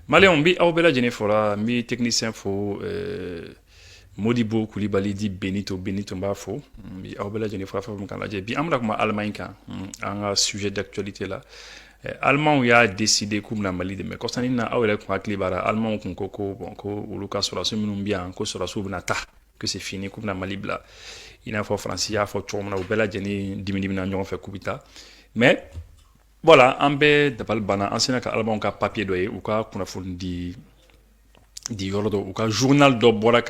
Malien bi aw bɛɛ lajɛlen fɔra n bi technicien fo Modibo Kulibali di Benito n b'a fo n bi aw bɛɛ lajɛlen fo fɛn o fɛn kan lajɛ bi an bɛna kuma Allemagne kan an ka sujet d'actualité la Allemagne y'a décidé k'u bɛna Mali dɛmɛ kɔsani na aw yɛrɛ kun hakili b'a la Allemagne kun ko bon ko olu ka sɔrɔdasiw minnu bi yan ko sɔrɔdasiw bɛna taa que c'est fini k'u bɛna Mali bila i n'a fɔ Faransi y'a fɔ cogo min na u bɛɛ lajɛlen dimina ɲɔgɔn fɛ k'u bɛ taa mais voilà an bɛɛ dabali banna an sera ka Allemagne ka papier dɔ ye u ka kunnafoni di yɔrɔ dɔ u ka journal dɔ bɔra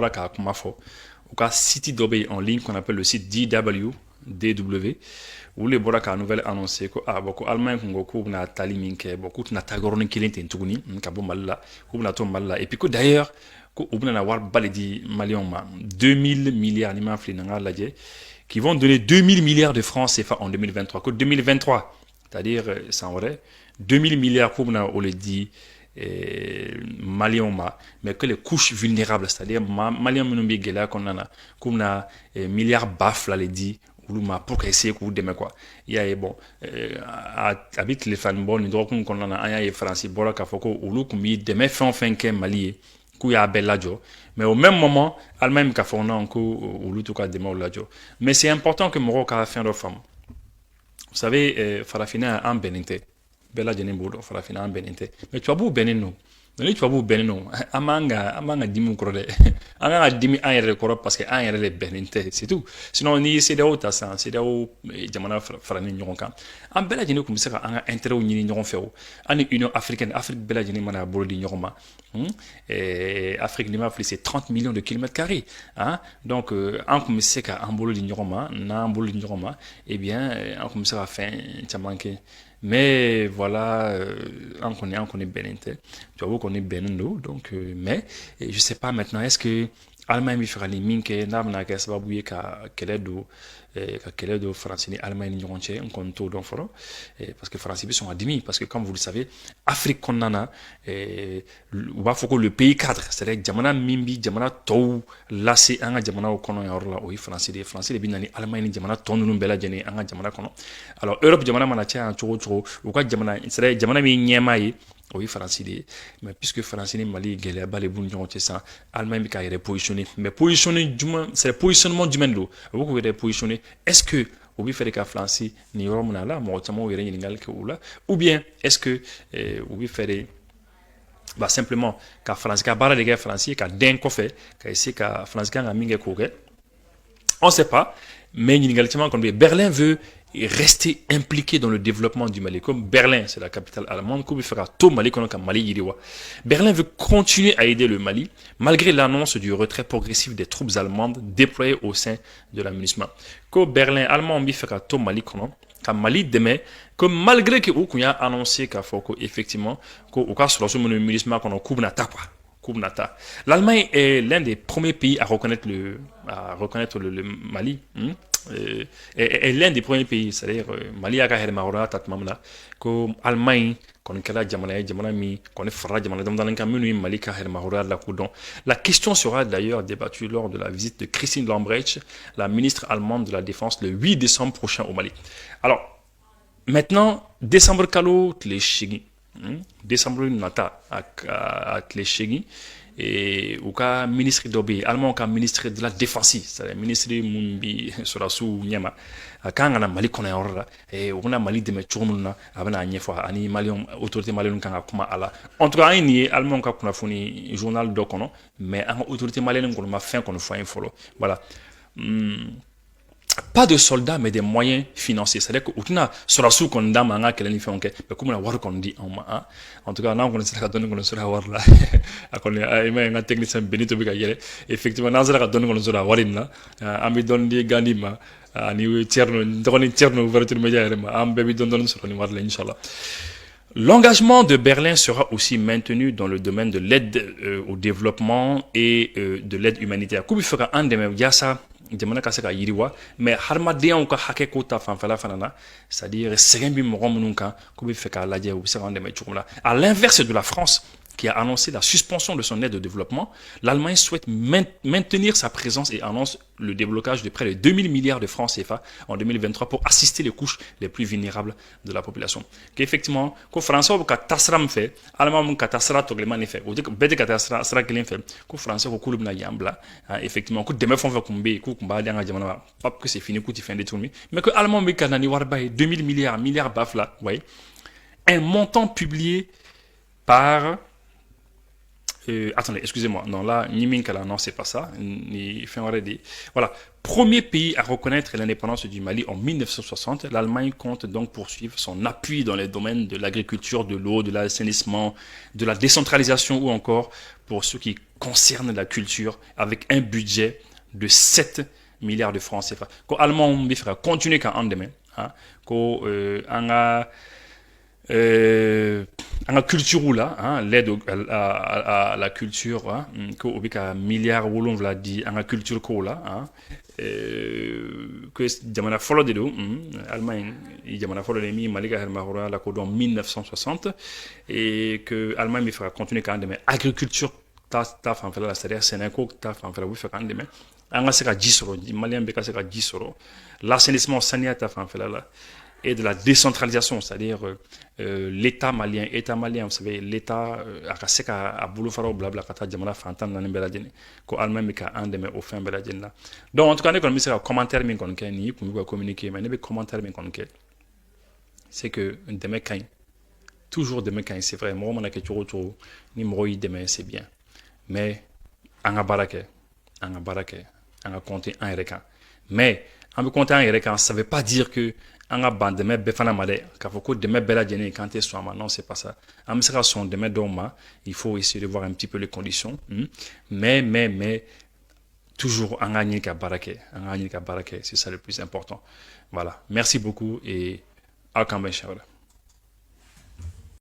ka kuma fɔ u ka site dɔ bɛ en ligne qu'on appelle le site DW où le bɔra ka nouvelle annoncé ko bon ko Allemagne kun ko k'u bɛna tali min kɛ bon k'u tɛna taa yɔrɔnin kelen ten tuguni ka bɔ Mali la k'u bɛna to Mali la et puis ko d'ailleurs ko u bɛna wari ba de di Maliens ma 2000 milliards ni ma fili na n k'a lajɛ qui vont donner 2000 milliards de francs CFA en 2023 ko 2023 c'est-à-dire san wɛrɛ 2000 milliards k'u bɛna o le di Maliens ma mais que les couches vulnérables c'est-à-dire Maliens minnu bɛ gɛlɛya kɔnɔna na k'u bɛna milliards ba fila le di olu ma pour ka essayer k'u dɛmɛ quoi i y'a ye bon a bɛ tile fila nin bɔ nin dɔgɔkun kɔnɔna na an y'a ye Faransi bɔra k'a fɔ ko olu tun bɛ dɛmɛ fɛn o fɛn kɛ Mali ye k'u y'a bɛɛ lajɔ mais au même moment Allemagne bɛ k'a fɔ non ko olu t'u ka dɛmɛw lajɔ mais c'est important que mɔgɔw ka fɛn dɔ faamu vous savez farafinna an bɛnnen tɛ bɛɛ lajɛlen b'o dɔn farafinna an bɛnnen tɛ mais tubabuw bɛnnen don ni tubabuw bɛnnen don an b'an ka dimi kɔrɔ dɛ an kan ka dimi an yɛrɛ de kɔrɔ parce que an yɛrɛ de bɛnnen tɛ c'est tout sinon n'i ye CEDEAO ta sisan CEDEAO jamana faralen ɲɔgɔn kan an bɛɛ lajɛlen tun bɛ se ka an ka intérêt ɲini ɲɔgɔn fɛ o an ni Union africaine Afrique bɛɛ lajɛlen mana a bolo di ɲɔgɔn ma Afrique n'i m'a fili c'est 30 millions de kilomètres carrés hein donc an tun bɛ se ka an bolo di ɲɔgɔn ma n'an bolo di ɲɔgɔn ma eh bien an tun bɛ se ka fɛn caman kɛ mais voilà on connaît bɛnnen tɛ tubabu kɔni bɛnnen don donc mais je sais pas maintenant est-ce que Allemagne bɛ fɛ ka nin min kɛ n'a bɛna kɛ sababu ye ka kɛlɛ don Faransi ni Allemagne ni ɲɔgɔn cɛ n kɔni t'o dɔn fɔlɔ parce que Faransi bɛ sɔn ka dimi parce que comme vous le savez Afrique kɔnɔna na u b'a fɔ ko le pays cadre c'est-à-dire jamana min bi jamana tɔw lase an ka jamanaw kɔnɔ yɔrɔ la o ye Faransi de ye Faransi de bɛ na ni Allemagne ni jamana tɔ ninnu bɛɛ lajɛlen an ka jamana kɔnɔ alors Europe jamana mana caya yan cogo o cogo u ka jamana c'est-à-dire jamana min ɲɛmaa ye o ye Faransi de ye mais puisque Faransi ni Mali gɛlɛyaba de b'u ni ɲɔgɔn cɛ sisan Allemagne bɛ k'a yɛrɛ positionner mais positionner jumɛn c'est positionnement jumɛn don u bɛ k'u yɛrɛ positionner est-ce que u bɛ fɛ de ka Faransi nin yɔrɔ min na la mɔgɔ caman y'u yɛrɛ ɲininkali kɛ o la ou bien est-ce que u bɛ fɛ de bah simplement ka Faransi ka baara de kɛ Faransi ye ka dɛn kɔfɛ ka essayer ka Faransi kan ka min kɛ k'o kɛ on sait pas mais ɲininkali caman kɔni bɛ yen Berlin veut rester impliqué dans le développement du Mali. Comme Berlin, c'est la capitale allemande, comme il fera tout Mali comme Mali Yiriwa. Berlin veut continuer à aider le Mali, malgré l'annonce du retrait progressif des troupes allemandes déployées au sein de l'aménagement. Comme Berlin, allemand, il fera tout Mali comme Mali demain, comme malgré que vous a annoncé qu'à Foko, effectivement, qu'au cas sur le ministère qu'on a couvert quoi. L'Allemagne est l'un des premiers pays à reconnaître le Mali. Est l'un des premiers pays, c'est-à-dire Mali a gagné Mahora Tatmamna, comme Allemagne, qu'on est Jamana mi, qu'on est Fara Jamana dans un camion Mali a gagné Mahora la Coudon. La question sera d'ailleurs débattue lors de la visite de Christine Lambrecht, la ministre allemande de la Défense, le 8 décembre prochain au Mali. Alors, maintenant, décembre Kalo, les Chigi. Décembre nata à Tlechegi et au cas ministre d'Obé allemand au cas ministre de la défense c'est-à-dire ministre Mumbi Sorasu Nyama à quand on a Mali qu'on a et on a Mali de mettre na abana nyefa ani Malion autorité malienne quand kuma ala en tout cas ni allemand quand on a fourni journal dokono mais en autorité malienne qu'on m'a fait qu'on fait un follow voilà pas de soldats mais des moyens financiers c'est-à-dire que utuna sorasu kon dama nga kelen fi onke mais comme la war kon di en tout cas na on connaît ça donne qu'on sera war là akon ay mais nga technicien Benito bi ga yele effectivement na sera donne qu'on sera warin là ami don di gandima ani tierno doni tierno ouverture média am bebi don sera ni war là inchallah. L'engagement de Berlin sera aussi maintenu dans le domaine de l'aide au développement et de l'aide humanitaire. Kubi fera un de mes yasa jamana ka se ka yiriwa mais hadamadenyaw ka hakɛ ko ta fanfɛla fana na c'est-à-dire sɛgɛn bi mɔgɔ minnu kan k'u bɛ fɛ k'a lajɛ u bɛ se k'an dɛmɛ cogo min na à l'inverse de la France qui a annoncé la suspension de son aide au développement, l'Allemagne souhaite maintenir sa présence et annonce le déblocage de près de 2000 milliards de francs CFA en 2023 pour assister les couches les plus vulnérables de la population. Qu'effectivement, que français ou que tasram fait, allemand ou que tasra togleman fait, ou que bête que tasra glen fait, que français ou que na yambla, effectivement, que demain font faire kumbe, que kumba danga jamana, pas que c'est fini, que tu fais des tournées, mais que allemand mais que nani warba 2000 milliards baf là, ouais, un montant publié par attendez, excusez-moi. Non, là, Niminkala, non, c'est pas ça. Voilà. Premier pays à reconnaître l'indépendance du Mali en 1960, l'Allemagne compte donc poursuivre son appui dans les domaines de l'agriculture, de l'eau, de l'assainissement, de la décentralisation ou encore pour ce qui concerne la culture avec un budget de 7 milliards de francs CFA. Quand l'Allemand, on va continuer qu'en un demain. Quand on a en culture là, l'aide à la culture, que au bika milliard wolon vla di en culture ko là, que jamana follow de do, Allemagne, jamana follow de mi maliga hermahora la ko dans 1960 et que Allemagne fera continuer quand même agriculture ta en fait la c'est-à-dire Sénégal ta en fait oui fait quand même en se ka jisoro malien beka se ka jisoro l'assainissement sanitaire ta en fait là et de la décentralisation, c'est-à-dire l'État malien, vous savez, l'État a boulot faire blabla kata jamana fantan nan beladine ko allemand mi ka ande me au fin beladine là. Donc en tout cas, comme ça commentaire min kon ken ni pour communiquer mais ne commentaire min kon ken. C'est que demain quand toujours demain quand c'est vrai, moi on a que tu retour ni moi demain c'est bien. Mais anga barake, anga compter un reka. Mais en me compter un reka, ça veut pas dire que anga ban demain befana made ka foko demain bela jene quand tu sois non c'est pas ça am sera son demain doma il faut essayer de voir un petit peu les conditions mais toujours anga ni ka barake c'est ça le plus important. Voilà, merci beaucoup et à quand ben